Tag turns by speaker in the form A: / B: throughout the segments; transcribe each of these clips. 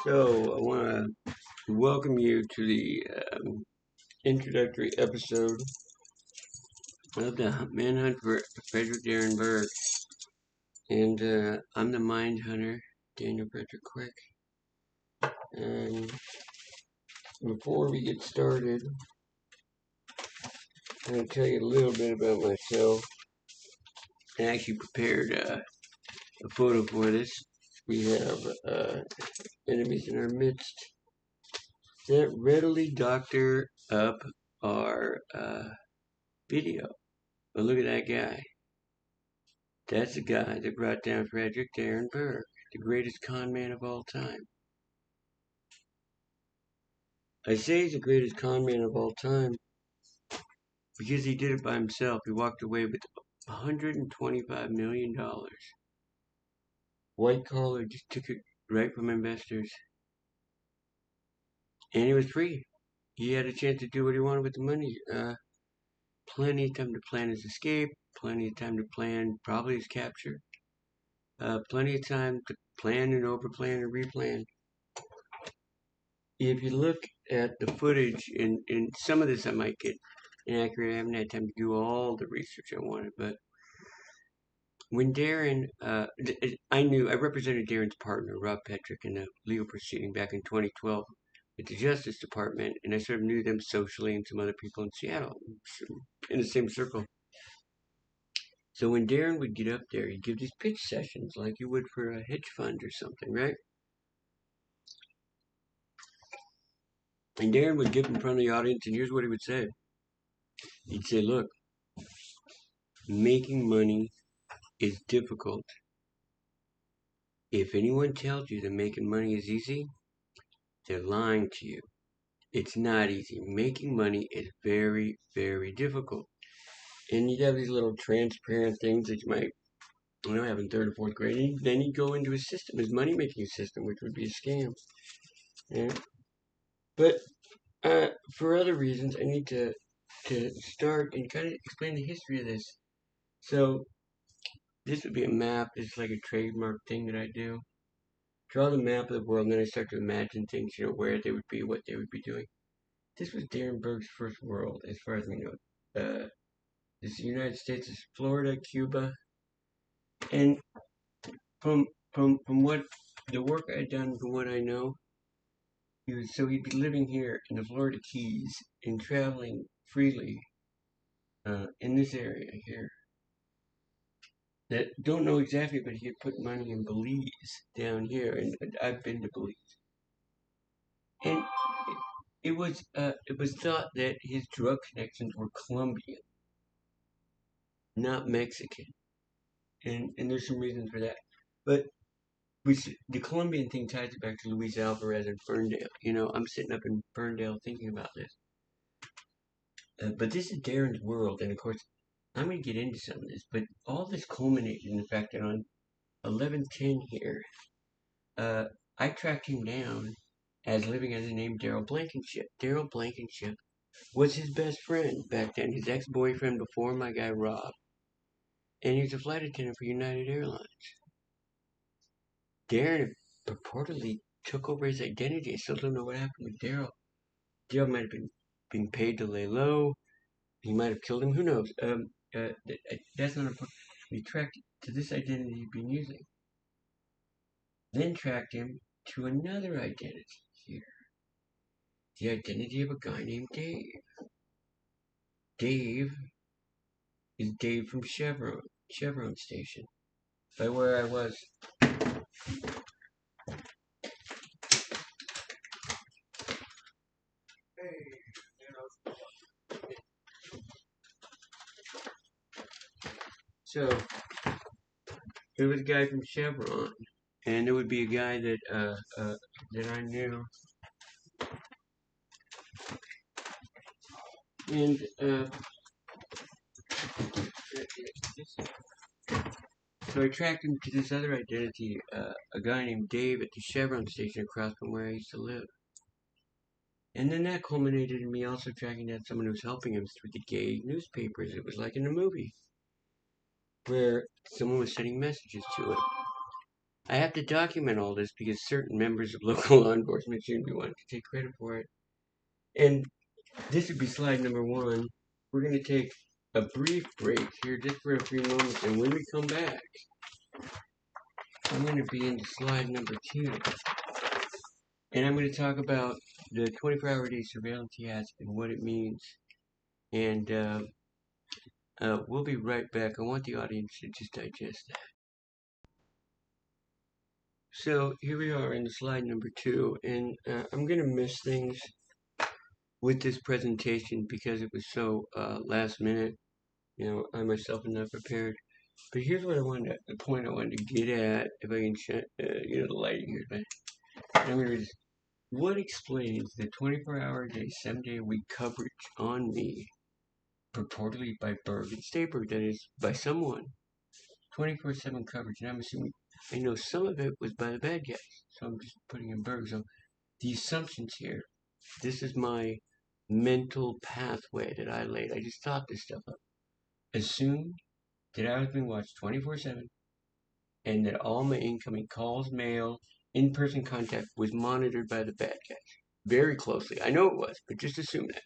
A: So, I want to welcome you to the introductory episode of the manhunt for F Darren Berg. And I'm the mind hunter, Daniel Frederick Quick. And before we get started, I'm going to tell you a little bit about myself. I actually prepared a photo for this. We have enemies in our midst that readily doctor up our video. But look at that guy. That's the guy that brought down F Darren Berg, the greatest con man of all time. I say he's the greatest con man of all time because he did it by himself. He walked away with $125 million. White collar just took it right from investors. And he was free. He had a chance to do what he wanted with the money. Plenty of time to plan his escape, plenty of time to plan probably his capture, plenty of time to plan and overplan and replan. If you look at the footage, in some of this I might get inaccurate. I haven't had time to do all the research I wanted, but when Darren, I represented Darren's partner, Rob Petrick, in a legal proceeding back in 2012 at the Justice Department, and I sort of knew them socially and some other people in Seattle, in the same circle. So when Darren would get up there, he'd give these pitch sessions like you would for a hedge fund or something, right? And Darren would get in front of the audience, and here's what he would say. He'd say, look, making money is difficult. If anyone tells you that making money is easy, they're lying to you. It's not easy. Making money is very, very difficult. And you'd have these little transparent things that you might, have in third or fourth grade. And then you'd go into his system, his money-making system, which would be a scam. Yeah. But for other reasons, I need to start and kind of explain the history of this. So this would be a map. It's like a trademark thing that I do. Draw the map of the world, and then I start to imagine things, where they would be, what they would be doing. This was Darren Berg's first world, as far as we know. This is the United States, is Florida, Cuba, and from what the work I'd done, from what I know, he'd be living here in the Florida Keys and traveling freely in this area here. That don't know exactly, but he had put money in Belize down here, and I've been to Belize. And it was thought that his drug connections were Colombian, not Mexican, and there's some reasons for that. But the Colombian thing ties it back to Luis Alvarez and Ferndale. I'm sitting up in Ferndale thinking about this. But this is Darren's world, and of course, I'm going to get into some of this, but all this culminated in the fact that on 11/10 here, I tracked him down as living under the name Daryl Blankenship. Daryl Blankenship was his best friend back then, his ex-boyfriend before my guy Rob. And he was a flight attendant for United Airlines. Darren purportedly took over his identity. I still don't know what happened with Daryl. Daryl might have been being paid to lay low. He might have killed him. Who knows? That's not important. We tracked to this identity he'd been using. Then tracked him to another identity here. The identity of a guy named Dave. Dave is Dave from Chevron Station. By where I was. So, there was a guy from Chevron, and there would be a guy that I knew. And so I tracked him to this other identity, a guy named Dave at the Chevron station across from where I used to live. And then that culminated in me also tracking down someone who was helping him through the gay newspapers. It was like in a movie, where someone was sending messages to him. I have to document all this because certain members of local law enforcement shouldn't be wanting to take credit for it. And this would be slide number 1. We're going to take a brief break here just for a few moments, and when we come back, I'm going to be into slide number 2. And I'm going to talk about the 24-hour day surveillance he has and what it means. And we'll be right back. I want the audience to just digest that. So here we are in slide number 2, and I'm going to miss things with this presentation because it was so last minute. You know, I myself am not prepared. But here's what I wanted, the point I wanted to get at, if I can, the lighting here. But I'm going to read this. What explains the 24-hour day, 7-day-a-week coverage on me, purportedly by Berg and Staberg, that is, by someone, 24/7 coverage, and I'm assuming, I know some of it was by the bad guys, so I'm just putting in Berg. So the assumptions here, this is my mental pathway that I laid. I just thought this stuff up. Assume that I was being watched 24/7, and that all my incoming calls, mail, in-person contact was monitored by the bad guys very closely. I know it was, but just assume that.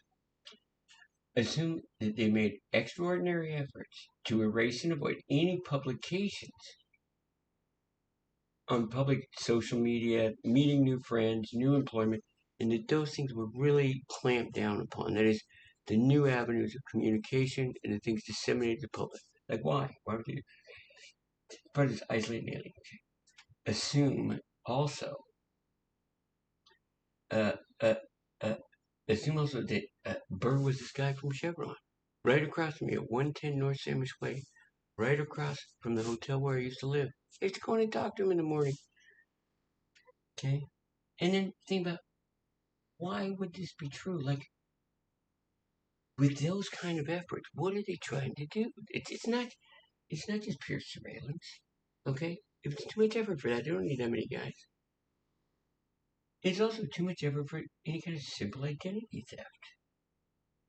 A: Assume that they made extraordinary efforts to erase and avoid any publications on public social media, meeting new friends, new employment, and that those things were really clamped down upon. That is, the new avenues of communication and the things disseminated to the public. Like, why? Why would you? Part of this isolated alien. Assume also, uh, uh, uh, assume also that Burr was this guy from Chevron, right across from me at 110 North Sandwich Way, right across from the hotel where I used to live. I used to go in and talk to him in the morning. Okay? And then think about, why would this be true? Like, with those kind of efforts, what are they trying to do? It's not just pure surveillance. Okay? If it's too much effort for that, they don't need that many guys. It's also too much effort for any kind of simple identity theft.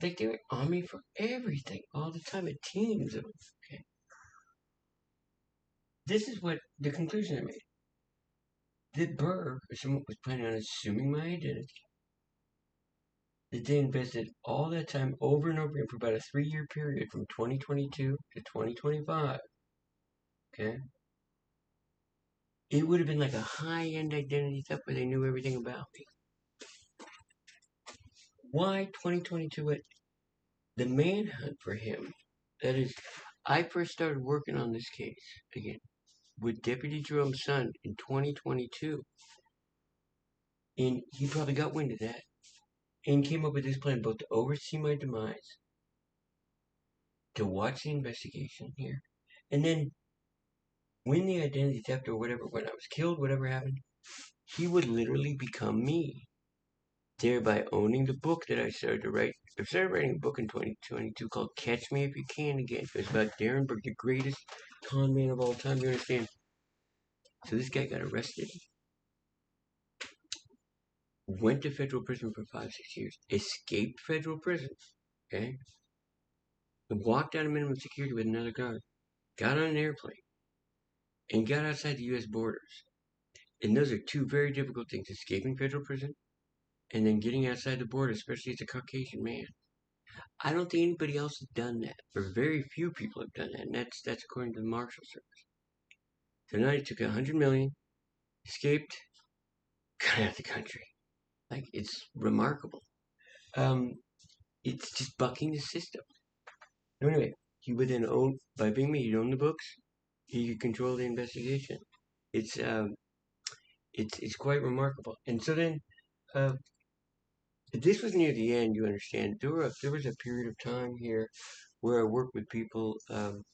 A: Like, they're on me for everything all the time, at teams of them. Okay? This is what the conclusion I made. That Burr, or someone, was planning on assuming my identity. That they invested all that time over and over again for about a 3-year period from 2022 to 2025. Okay? It would have been like a high-end identity theft where they knew everything about me. Why 2022? The manhunt for him. That is, I first started working on this case, again, with Deputy Jerome's son in 2022. And he probably got wind of that. And came up with this plan both to oversee my demise, to watch the investigation here, and then when the identity theft or whatever, when I was killed, whatever happened, he would literally become me, thereby owning the book that I started to write. I started writing a book in 2022 called Catch Me If You Can Again. It was about Darren Berg, the greatest con man of all time, you understand? So this guy got arrested, went to federal prison for 5-6 years, escaped federal prison, okay? And walked out of minimum security with another guard, got on an airplane, and got outside the U.S. borders. And those are two very difficult things, escaping federal prison and then getting outside the border, especially as a Caucasian man. I don't think anybody else has done that, or very few people have done that, and that's according to the Marshal Service. So now he took $100 million, escaped, got out of the country. Like, it's remarkable. It's just bucking the system. Anyway, he would then own, by being me, he'd own the books, he could control the investigation. It's quite remarkable. And so then, this was near the end, you understand. There was a period of time here where I worked with people to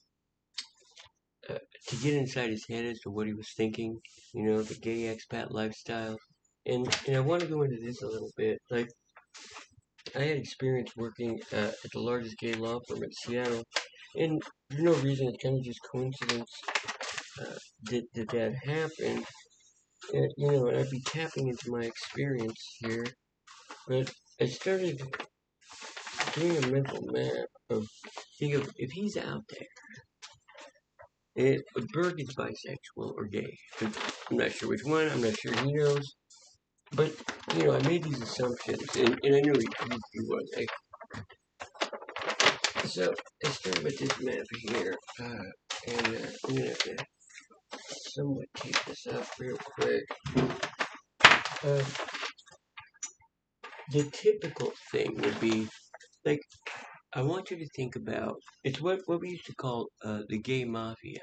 A: get inside his head as to what he was thinking, you know, the gay expat lifestyle. And I want to go into this a little bit. Like, I had experience working at the largest gay law firm in Seattle, and there's no reason, it's kind of just coincidence that happened. You know, and I'd be tapping into my experience here, but I started doing a mental map of, think of, if he's out there, But Berg is bisexual or gay. I'm not sure which one. I'm not sure he knows. But I made these assumptions, and I knew he was. So I started with this map here, and I'm gonna have to somewhat take this up real quick. Uh, the typical thing would be like I want you to think about it's what we used to call the gay mafia.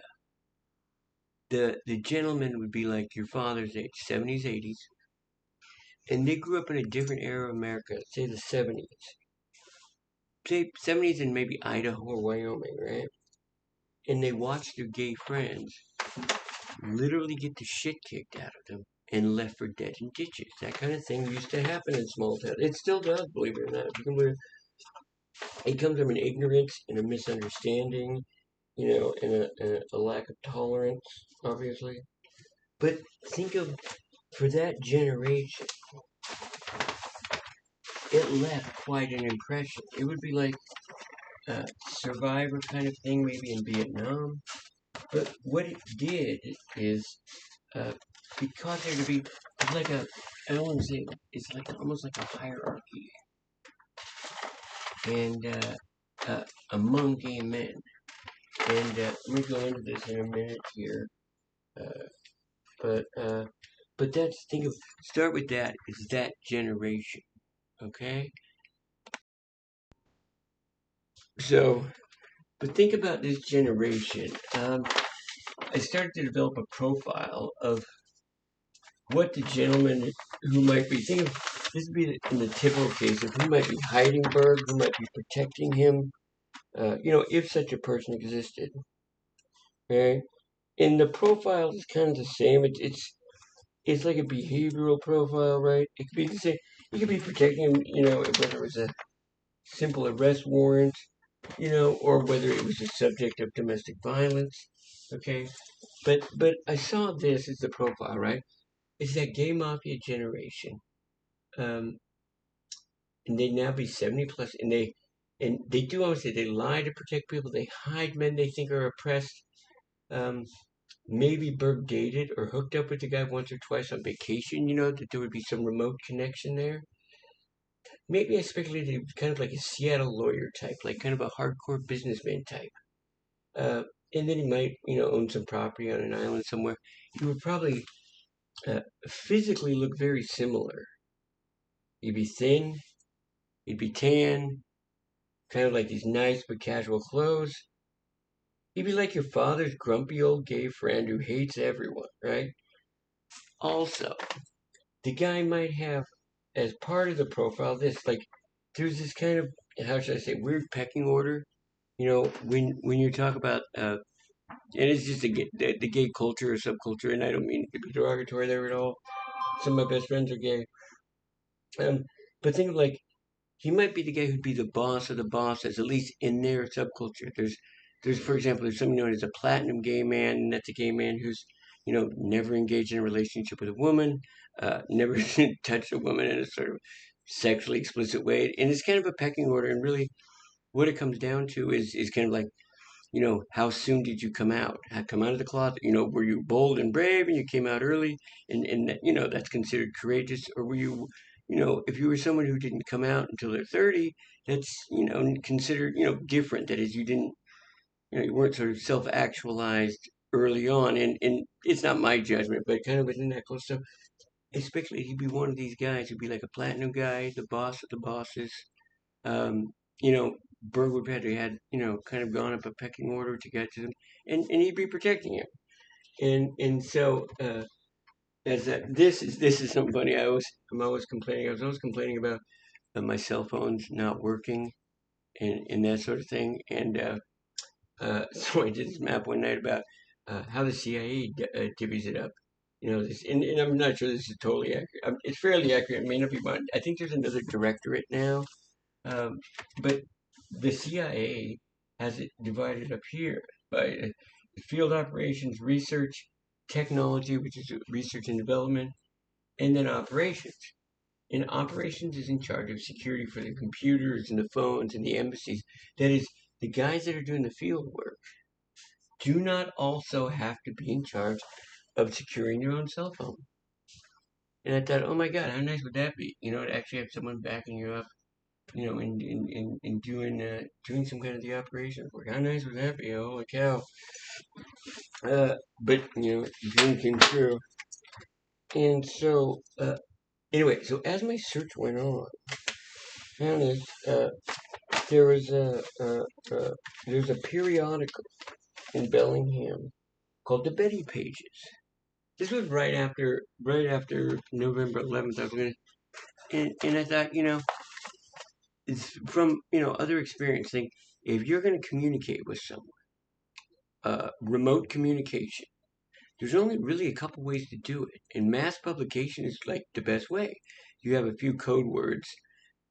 A: The gentleman would be like your father's age, 70s, 80s, and they grew up in a different era of America, say the 70s, say 70s in maybe Idaho or Wyoming, right? And they watched their gay friends literally get the shit kicked out of them and left for dead in ditches. That kind of thing used to happen in small towns. It still does, believe it or not. You can believe it comes from an ignorance and a misunderstanding, and a lack of tolerance, obviously. But think of for that generation, it left quite an impression. It would be like a survivor kind of thing, maybe in Vietnam. But what it did is uh, because there to be it's like a I don't want to say it's like almost like a hierarchy and among gay men. And let me go into this in a minute here. Uh, but that's think of start with that is that generation, okay? So, but think about this generation. I started to develop a profile of what the gentleman who might be think of this would be in the typical case of who might be hiding Berg, who might be protecting him, if such a person existed. Okay, and the profile is kind of the same. It's like a behavioral profile, right? It could be the same. You could be protecting him, whether it was a simple arrest warrant, or whether it was the subject of domestic violence. Okay, but I saw this as the profile, right? It's that gay mafia generation, um, and they now be 70 plus, and they do always say they lie to protect people. They hide men they think are oppressed. Um, Maybe Berg dated or hooked up with the guy once or twice on vacation. That there would be some remote connection there. Maybe I speculated kind of like a Seattle lawyer type, like kind of a hardcore businessman type. Uh, and then he might, own some property on an island somewhere. He would probably physically look very similar. He'd be thin, he'd be tan, kind of like these nice but casual clothes. He'd be like your father's grumpy old gay friend who hates everyone, right? Also, the guy might have, as part of the profile, this like there's this kind of how should I say weird pecking order. When you talk about and it's just the gay culture or subculture, and I don't mean to be derogatory there at all. Some of my best friends are gay, um, but think of like he might be the guy who'd be the boss of the bosses, at least in their subculture. There's for example, there's something known as a platinum gay man, and that's a gay man who's, never engaged in a relationship with a woman, never touched a woman in a sort of sexually explicit way. And it's kind of a pecking order, and really what it comes down to is kind of like, how soon did you come out? Come out of the closet? Were you bold and brave and you came out early and that's considered courageous? Or were you, if you were someone who didn't come out until they're 30, that's, considered, different. That is, you didn't, you weren't sort of self-actualized early on. And it's not my judgment, but kind of within that close stuff, I speculate he'd be one of these guys who'd be like a platinum guy, the boss of the bosses, um, Berg would have had, kind of gone up a pecking order to get to them, and he'd be protecting him. And so as this is something funny. I'm always complaining. I was always complaining about my cell phones not working and that sort of thing. And so I did this map one night about how the CIA divvies it up. And I'm not sure this is totally accurate. It's fairly accurate. It may not be mine. I think there's another directorate now, um, but the CIA has it divided up here by field operations, research, technology, which is research and development, and then operations. And operations is in charge of security for the computers and the phones and the embassies. That is, the guys that are doing the field work do not also have to be in charge of securing your own cell phone. And I thought, oh my God, how nice would that be? To actually have someone backing you up, in doing some kind of the operations work. How nice would that be? Holy cow. But, dream came true. And so, anyway, so as my search went on, I found this, there was there's a periodical in Bellingham called the Betty Pages. This was right after November 11th. I was gonna, and I thought, it's from other experience. Think if you're gonna communicate with someone, remote communication. There's only really a couple ways to do it, and mass publication is like the best way. You have a few code words,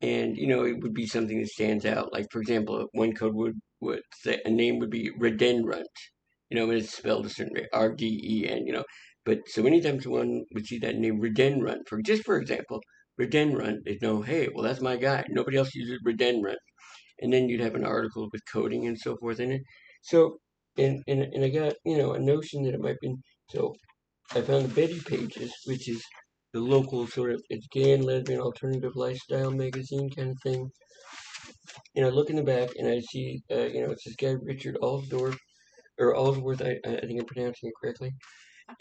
A: and it would be something that stands out. Like for example, one code would say a name would be Redendrunt. And it's spelled a certain way, RDEN. But so anytime someone would see that name Redendrunt, for example, Redendrunt, they'd know, hey, well that's my guy. Nobody else uses Redendrunt. And then you'd have an article with coding and so forth in it. So, and I got a notion that it might be. So I found the Betty Pages, which is the local sort of, it's gay and lesbian alternative lifestyle magazine kind of thing. And I look in the back and I see, it's this guy Richard Allsdorf or Allsworth. I think I'm pronouncing it correctly.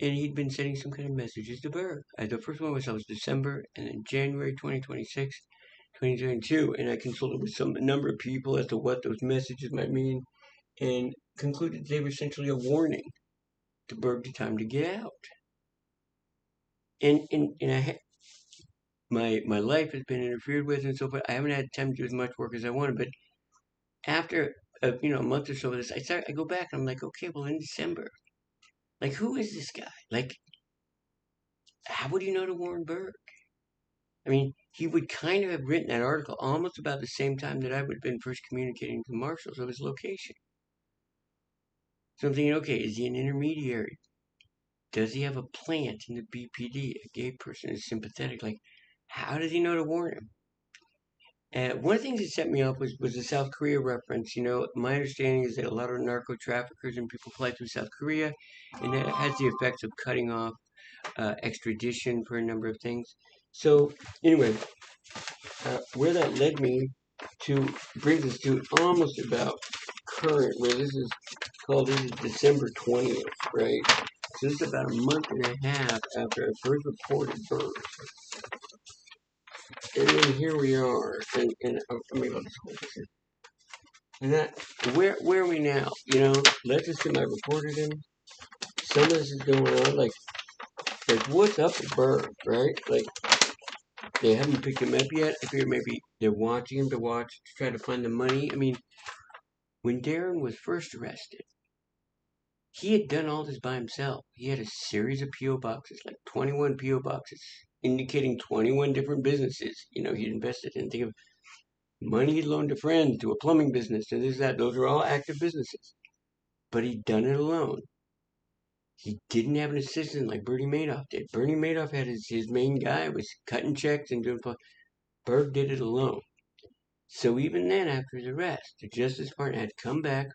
A: And he'd been sending some kind of messages to Berg. The first one was December, and then January 2026, 2022, and I consulted with a number of people as to what those messages might mean, and concluded they were essentially a warning to Berg the time to get out. And my life has been interfered with and so forth. I haven't had time to do as much work as I wanted, but after a month or so of this, I go back and I'm like, okay, well in December, like who is this guy? Like, how would you know to warn Berg? I mean, he would kind of have written that article almost about the same time that I would have been first communicating to the marshals of his location. So I'm thinking, okay, is he an intermediary? Does he have a plant in the BPD? A gay person is sympathetic. Like, how does he know to warn him? One of the things that set me off was the South Korea reference. My understanding is that a lot of narco traffickers and people fly through South Korea, and that has the effects of cutting off extradition for a number of things. So, anyway, where that led me to brings us to almost about current, where this is December 20th, right? So this is about a month and a half after I first reported birth. And then here we are, and let me go this whole thing. And that, where are we now? Let's assume I reported him. Some of this is going on, like what's up with Berg, right? Like, they haven't picked him up yet. I figure maybe they're watching him to try to find the money. I mean, when Darren was first arrested, he had done all this by himself. He had a series of P.O. boxes, like 21 P.O. boxes, indicating 21 different businesses, he'd invested in. Think of money he'd loaned to friends, to a plumbing business, to this, that. Those are all active businesses. But he'd done it alone. He didn't have an assistant like Bernie Madoff did. Bernie Madoff had his main guy was cutting checks and doing. Berg did it alone. So even then, after his arrest, the Justice Department had to come back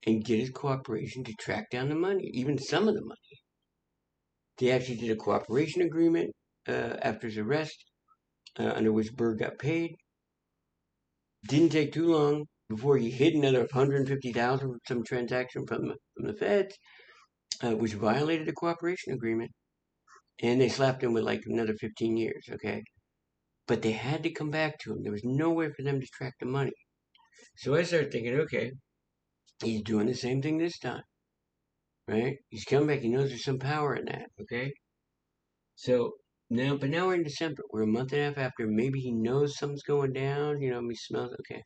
A: and get his cooperation to track down the money, even some of the money. They actually did a cooperation agreement after his arrest, under which Berg got paid. Didn't take too long before he hid another 150,000 from some transaction from the feds, which violated the cooperation agreement, and they slapped him with like another 15 years. Okay, but they had to come back to him. There was no way for them to track the money. So I started thinking, okay, he's doing the same thing this time, right? He's coming back. He knows there's some power in that. Okay, so now we're in December. We're a month and a half after. Maybe he knows something's going down. He smells. Okay,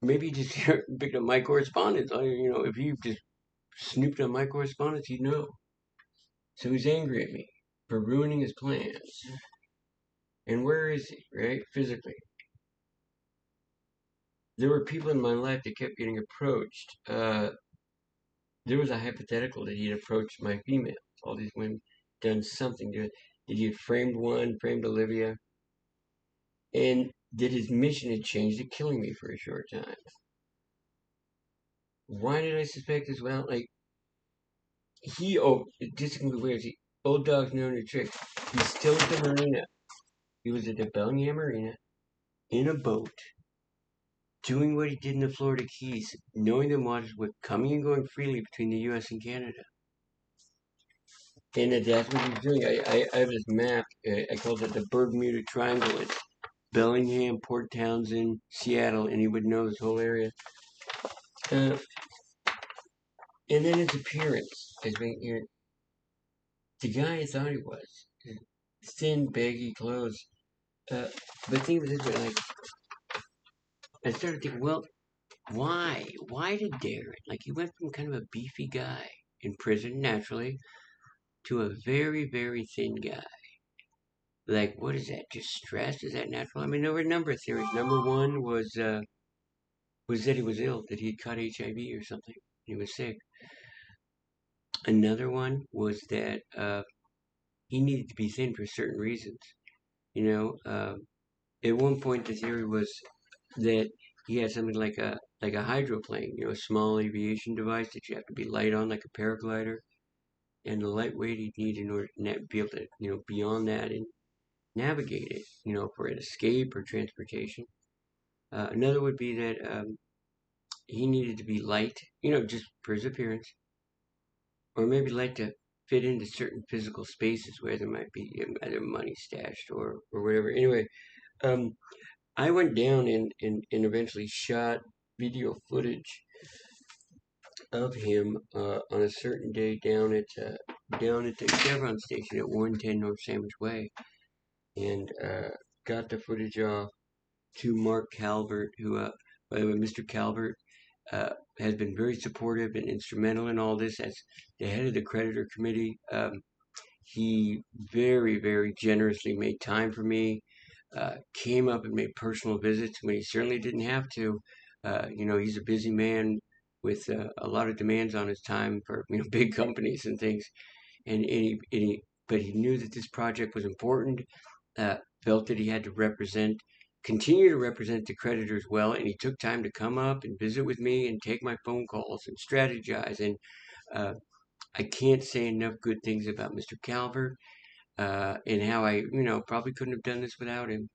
A: maybe he just picked up my correspondence. If he just snooped on my correspondence, he'd know. So he's angry at me for ruining his plans. And where is he, right? Physically. There were people in my life that kept getting approached. There was a hypothetical that he'd approached my females. All these women done something to it. That he had framed one, framed Olivia, and that his mission had changed to killing me for a short time. Why did I suspect this? Well, like, this can be weird. See, old dogs know no tricks. He's still at the marina. He was at the Bellingham Marina in a boat, doing what he did in the Florida Keys, knowing the waters were coming and going freely between the U.S. and Canada. And that's what he's doing. I have this map. I called it the Bermuda Triangle. It's Bellingham, Port Townsend, Seattle, and he would know this whole area. Uh, and then his appearance as being here, the guy I thought he was, thin, baggy clothes. Uh, but think of it this way, like, I started thinking, well, why? Why did Darren? Like, he went from kind of a beefy guy in prison, naturally, to a very, very thin guy. Like, what is that? Just stress? Is that natural? I mean, there were a number of theories. Number one was that he was ill, that he had caught HIV or something. He was sick. Another one was that he needed to be thin for certain reasons. You know, at one point the theory was that he had something like a hydroplane, a small aviation device that you have to be light on, like a paraglider, and the lightweight he'd need in order to be able to, be on that and navigate it, for an escape or transportation. Another would be that he needed to be light, just for his appearance, or maybe light to fit into certain physical spaces where there might be either money stashed or whatever. Anyway, um, I went down and eventually shot video footage of him on a certain day down at the Chevron station at 110 North Sandwich Way, and got the footage off to Mark Calvert, who, by the way, Mr. Calvert has been very supportive and instrumental in all this as the head of the creditor committee. He very, very generously made time for me, came up and made personal visits when he certainly didn't have to. He's a busy man with a lot of demands on his time for big companies and things, but he knew that this project was important. Felt that he had to continue to represent the creditors well, and he took time to come up and visit with me and take my phone calls and strategize. And uh, I can't say enough good things about Mr. Calvert and how I, probably couldn't have done this without him.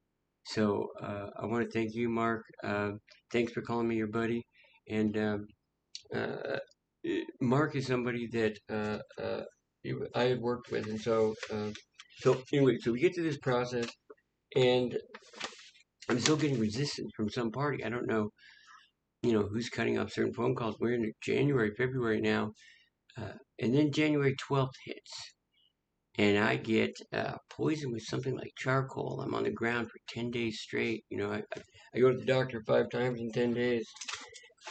A: So I want to thank you, Mark. Thanks for calling me your buddy. And uh, Mark is somebody that I had worked with, and so anyway, so we get to this process, and I'm still getting resistance from some party. I don't know, who's cutting off certain phone calls. We're in January, February now, and then January 12th hits, and I get poisoned with something like charcoal. I'm on the ground for 10 days straight. I go to the doctor 5 times in 10 days,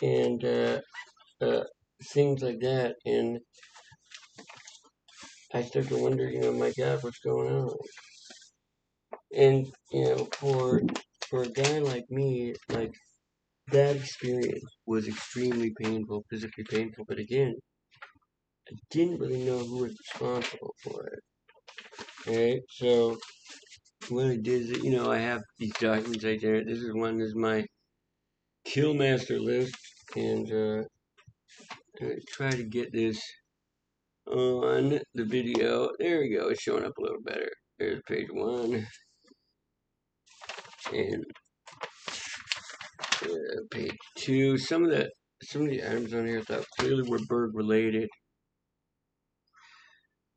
A: and uh, things like that. And I start to wonder, my God, what's going on? And, for a guy like me, like, that experience was extremely painful, physically painful. But again, I didn't really know who was responsible for it. Right? So what I did is, I have these documents right there. This is my kill master list, and I try to get this on the video. There we go. It's showing up a little better. There's page 1, and page 2. Some of the items on here I thought clearly were Berg related,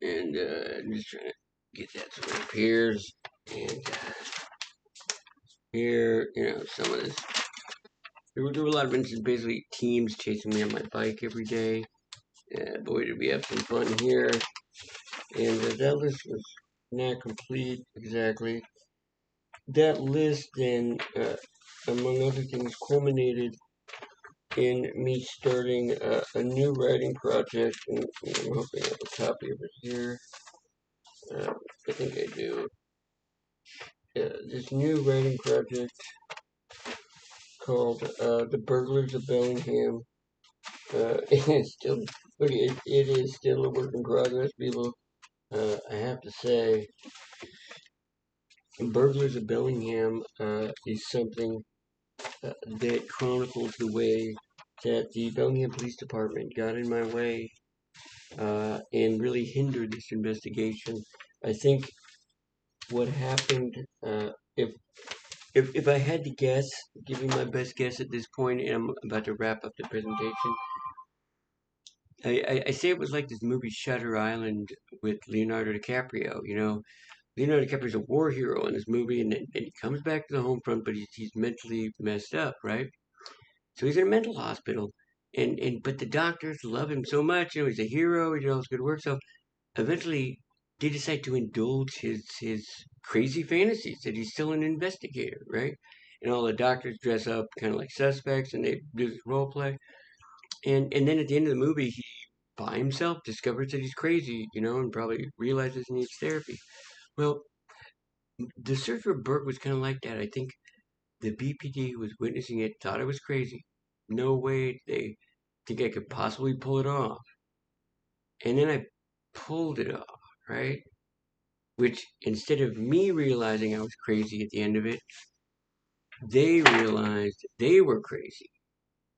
A: and I'm just trying to get that so it appears. And here, some of this. There were a lot of instances, basically teams chasing me on my bike every day. Boy, did we have some fun here. And that list was not complete exactly. That list then, among other things, culminated in me starting a new writing project. And I'm hoping I have a copy of it here. I think I do. This new writing project called The Burglars of Bellingham. It's still, okay, it is still a work in progress, people. I have to say, Burglars of Bellingham is something that chronicles the way that the Bellingham Police Department got in my way and really hindered this investigation. I think what happened, if if I had to guess, give you my best guess at this point, and I'm about to wrap up the presentation, I say it was like this movie Shutter Island with Leonardo DiCaprio. You know, Leonardo DiCaprio's a war hero in this movie, and then he comes back to the home front, but he's mentally messed up, right? So he's in a mental hospital, and but the doctors love him so much. You know, he's a hero. He did all this good work. So eventually, they decide to indulge his crazy fantasies that he's still an investigator, right? And all the doctors dress up kind of like suspects, and they do this role play. And then at the end of the movie, he by himself discovers that he's crazy, you know, and probably realizes he needs therapy. Well, the search for Burke was kind of like that. I think the BPD who was witnessing it thought I was crazy. No way they think I could possibly pull it off. And then I pulled it off, right? Which instead of me realizing I was crazy at the end of it, they realized they were crazy.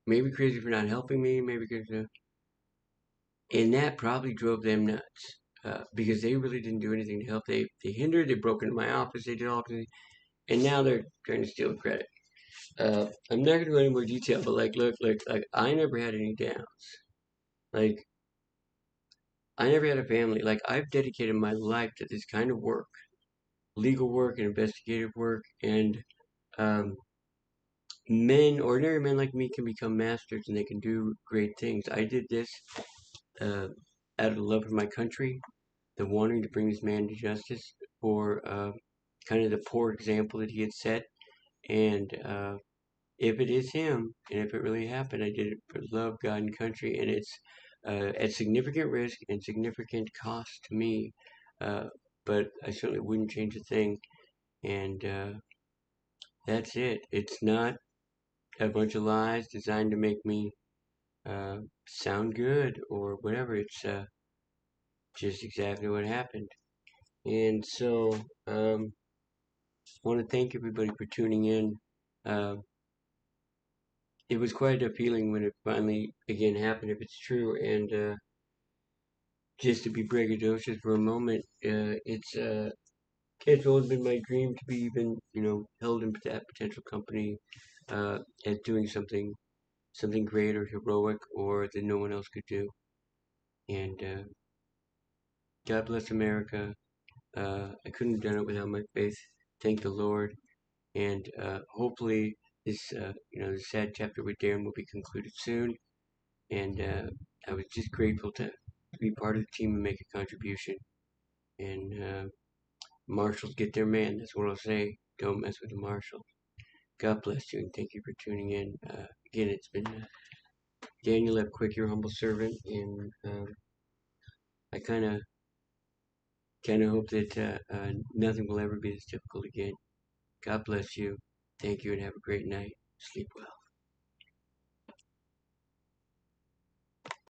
A: Maybe crazy for not helping me, maybe because, and that probably drove them nuts. Because they really didn't do anything to help. They hindered, they broke into my office, they did all kinds, and now they're trying to steal credit. I'm not gonna go into more detail, but look, like I never had any downs. Like I never had a family. Like I've dedicated my life to this kind of work, legal work and investigative work, and um, ordinary men like me, can become masters and they can do great things. I did this uh, out of the love of my country, the wanting to bring this man to justice for kind of the poor example that he had set, and if it is him, and if it really happened, I did it for love, God, and country, and it's at significant risk and significant cost to me. Uh, but I certainly wouldn't change a thing, and that's it. It's not a bunch of lies designed to make me sound good or whatever. It's just exactly what happened. And so, I want to thank everybody for tuning in. Uh, it was quite a feeling when it finally again happened, if it's true. And just to be braggadocious for a moment, it's always been my dream to be even, you know, held in that potential company as doing something great or heroic or that no one else could do. And God bless America. I couldn't have done it without my faith. Thank the Lord. And hopefully this, this sad chapter with Darren will be concluded soon. And I was just grateful to be part of the team and make a contribution. And marshals get their man. That's what I'll say. Don't mess with the marshals. God bless you and thank you for tuning in. Again, it's been Daniel F. Quick, your humble servant, and I kind of hope that nothing will ever be this difficult again. God bless you. Thank you and have a great night. Sleep well.